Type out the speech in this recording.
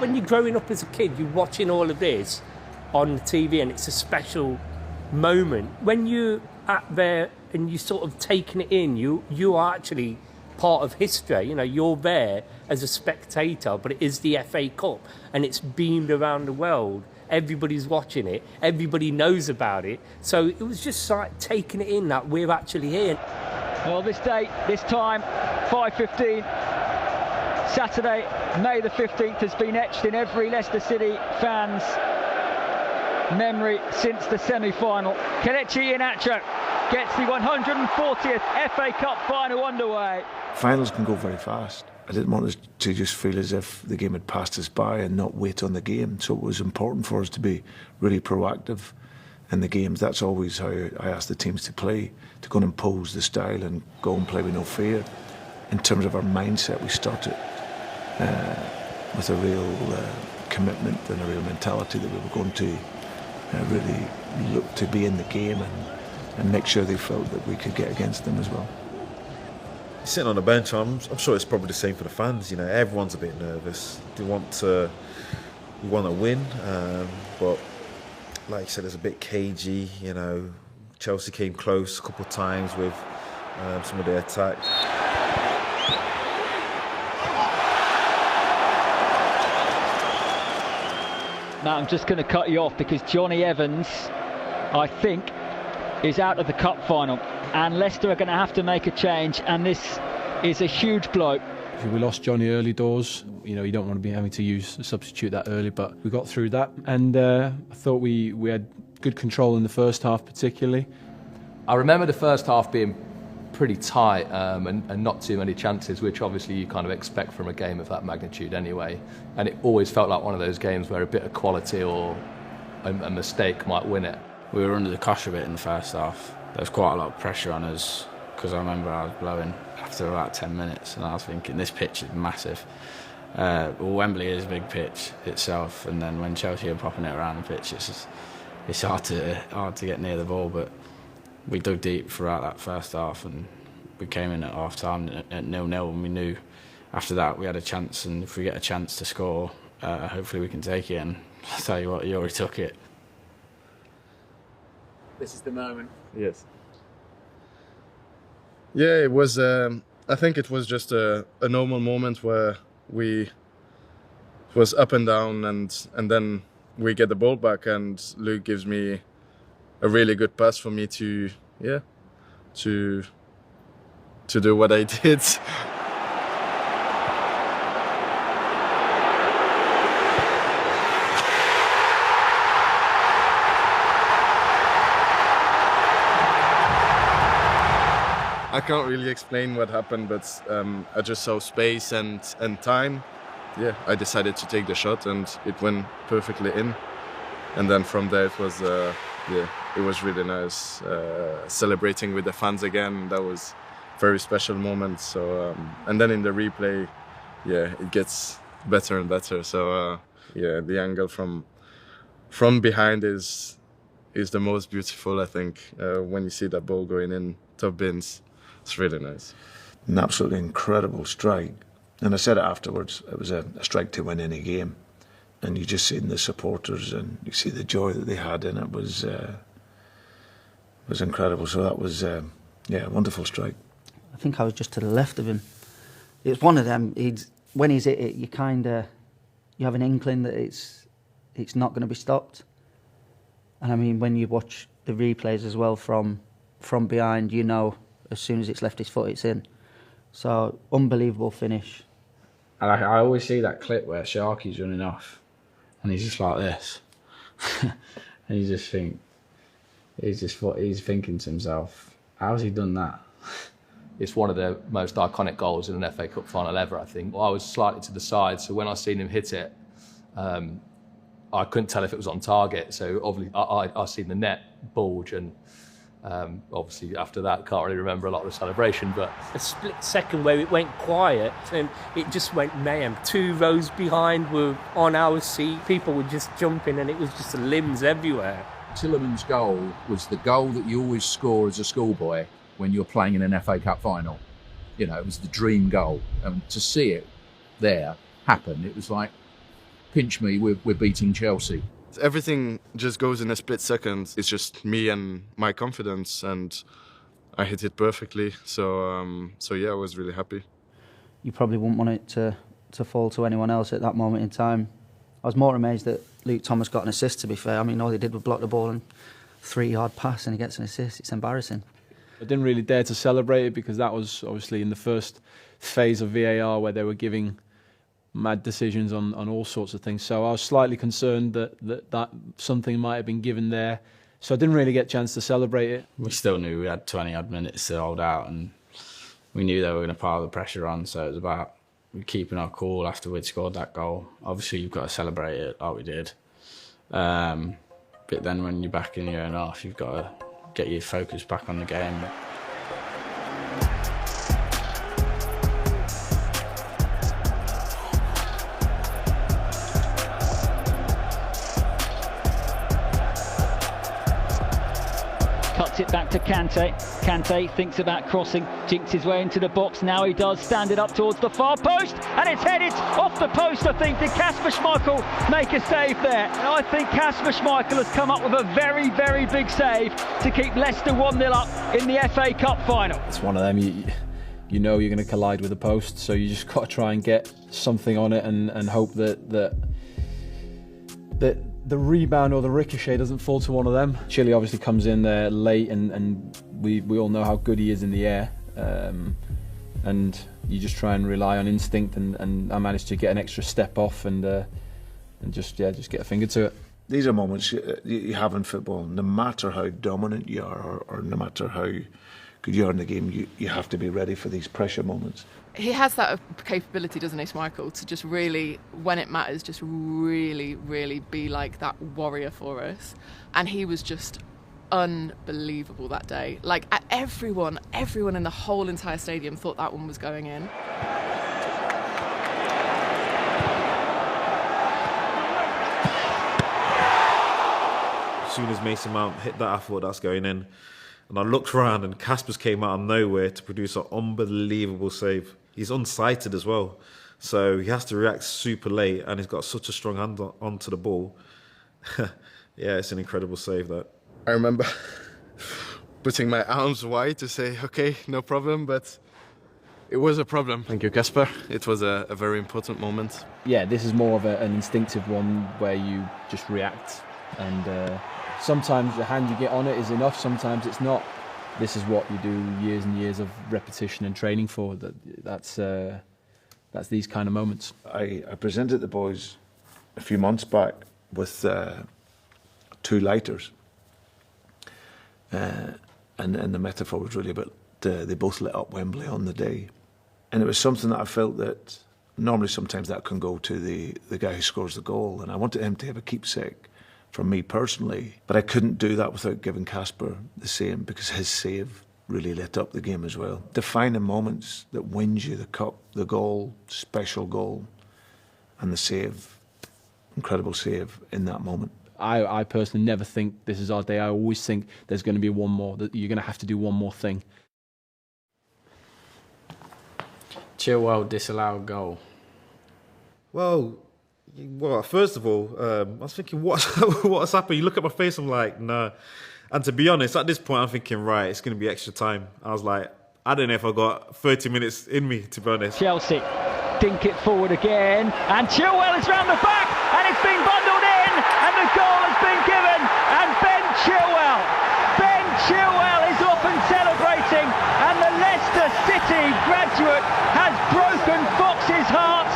when you're growing up as a kid, you're watching all of this on the TV and it's a special moment. When you're at there and you're sort of taking it in, you are actually part of history. You know, you're there as a spectator, but it is the FA Cup and it's beamed around the world. Everybody's watching it. Everybody knows about it. So it was just like taking it in that we're actually here. Well, this date, this time, 5:15, Saturday, May the 15th, has been etched in every Leicester City fan's memory since the semi-final. Kelechi Iheanacho gets the 140th FA Cup final underway. Finals can go very fast. I didn't want us to just feel as if the game had passed us by and not wait on the game. So it was important for us to be really proactive in the games. That's always how I ask the teams to play, to go and impose the style and go and play with no fear. In terms of our mindset, we started with a real commitment and a real mentality that we were going to really look to be in the game and make sure they felt that we could get against them as well. Sitting on the bench, I'm sure it's probably the same for the fans. You know, everyone's a bit nervous. They want to win, but like you said, it's a bit cagey. You know, Chelsea came close a couple of times with some of their attack. Now I'm just going to cut you off because Johnny Evans, I think, is out of the cup final, and Leicester are going to have to make a change, and this is a huge blow. We lost Johnny early doors. You know, you don't want to be having to use a substitute that early, but we got through that, and I thought we had good control in the first half particularly. I remember the first half being pretty tight and not too many chances, which obviously you kind of expect from a game of that magnitude anyway, and it always felt like one of those games where a bit of quality or a mistake might win it. We were under the cosh a bit in the first half. There was quite a lot of pressure on us because I remember I was blowing after about 10 minutes and I was thinking, this pitch is massive. Well, Wembley is a big pitch itself, and then when Chelsea are popping it around the pitch, it's hard to get near the ball, but we dug deep throughout that first half and we came in at half-time at 0-0, and we knew after that we had a chance, and if we get a chance to score, hopefully we can take it, and I'll tell you what, he already took it. This is the moment. Yes. Yeah, it was. I think it was just a normal moment where it was up and down, and then we get the ball back, and Luke gives me a really good pass for me to do what I did. I can't really explain what happened, but I just saw space and time. Yeah, I decided to take the shot, and it went perfectly in. And then from there, it was really nice celebrating with the fans again. That was a very special moment. So and then in the replay, it gets better and better. So the angle from behind is the most beautiful, I think. When you see that ball going in top bins. It's really nice. An absolutely incredible strike. And I said it afterwards, it was a strike to win any game. And you just see the supporters and you see the joy that they had, and it was incredible. So that was, a wonderful strike. I think I was just to the left of him. It's one of them, when he's hit it, you have an inkling that it's not going to be stopped. And I mean, when you watch the replays as well from behind, you know, as soon as it's left his foot, it's in. So, unbelievable finish. And I always see that clip where Sharky's running off and he's just like this. And you just think, he's thinking to himself, how's he done that? It's one of the most iconic goals in an FA Cup final ever, I think. Well, I was slightly to the side, so when I seen him hit it, I couldn't tell if it was on target. So obviously, I seen the net bulge, and obviously after that, can't really remember a lot of the celebration. But a split second where it went quiet and it just went mayhem. 2 rows behind were on our seat. People were just jumping, and it was just limbs everywhere. Tielemans' goal was the goal that you always score as a schoolboy when you're playing in an FA Cup final. You know, it was the dream goal. And to see it there happen, it was like pinch me, we're beating Chelsea. Everything just goes in a split second. It's just me and my confidence, and I hit it perfectly. So yeah, I was really happy. You probably wouldn't want it to fall to anyone else at that moment in time. I was more amazed that Luke Thomas got an assist, to be fair. I mean, all he did was block the ball and 3-yard pass and he gets an assist. It's embarrassing. I didn't really dare to celebrate it because that was obviously in the first phase of VAR where they were giving mad decisions on all sorts of things. So I was slightly concerned that something might have been given there. So I didn't really get a chance to celebrate it. We still knew we had 20-odd minutes to hold out, and we knew they were going to pile the pressure on, so it was about keeping our cool after we'd scored that goal. Obviously, you've got to celebrate it like we did. But then when you're back in your own half, you've got to get your focus back on the game. Cuts it back to Kante. Kante thinks about crossing, jinks his way into the box. Now he does stand it up towards the far post, and it's headed off the post, I think. Did Kasper Schmeichel make a save there? And I think Kasper Schmeichel has come up with a very, very big save to keep Leicester 1-0 up in the FA Cup final. It's one of them, you know you're going to collide with the post, so you just got to try and get something on it and hope that the rebound or the ricochet doesn't fall to one of them. Chile obviously comes in there late, and we all know how good he is in the air. And you just try and rely on instinct, and I managed to get an extra step off and just get a finger to it. These are moments you have in football. No matter how dominant you are, or no matter how good you are in the game, you have to be ready for these pressure moments. He has that capability, doesn't he, Schmeichel, to just really, when it matters, just really, really be like that warrior for us. And he was just unbelievable that day. Like, everyone in the whole entire stadium thought that one was going in. As soon as Mason Mount hit that, I thought that's going in. And I looked around and Kasper's came out of nowhere to produce an unbelievable save. He's unsighted as well, so he has to react super late, and he's got such a strong hand onto the ball. Yeah, it's an incredible save, that. I remember putting my arms wide to say, okay, no problem, but it was a problem. Thank you, Kasper. It was a very important moment. Yeah, this is more of an instinctive one where you just react, and sometimes the hand you get on it is enough, sometimes it's not. This is what you do years and years of repetition and training for. That's these kind of moments. I presented the boys a few months back with 2 lighters, and the metaphor was really about they both lit up Wembley on the day, and it was something that I felt that normally sometimes that can go to the guy who scores the goal, and I wanted him to have a keepsake from me personally, but I couldn't do that without giving Kasper the same, because his save really lit up the game as well. Defining moments that wins you the cup, the goal, special goal, and the save, incredible save in that moment. I personally never think this is our day. I always think there's going to be one more, that you're going to have to do one more thing. Chilwell disallowed goal. Well, first of all, I was thinking, what's happened? You look at my face, I'm like, nah. And to be honest, at this point, I'm thinking, right, it's going to be extra time. I was like, I don't know if I got 30 minutes in me, to be honest. Chelsea dink it forward again, and Chilwell is round the back, and it's been bundled in, and the goal has been given, and Ben Chilwell is off and celebrating, and the Leicester City graduate has broken Fox's heart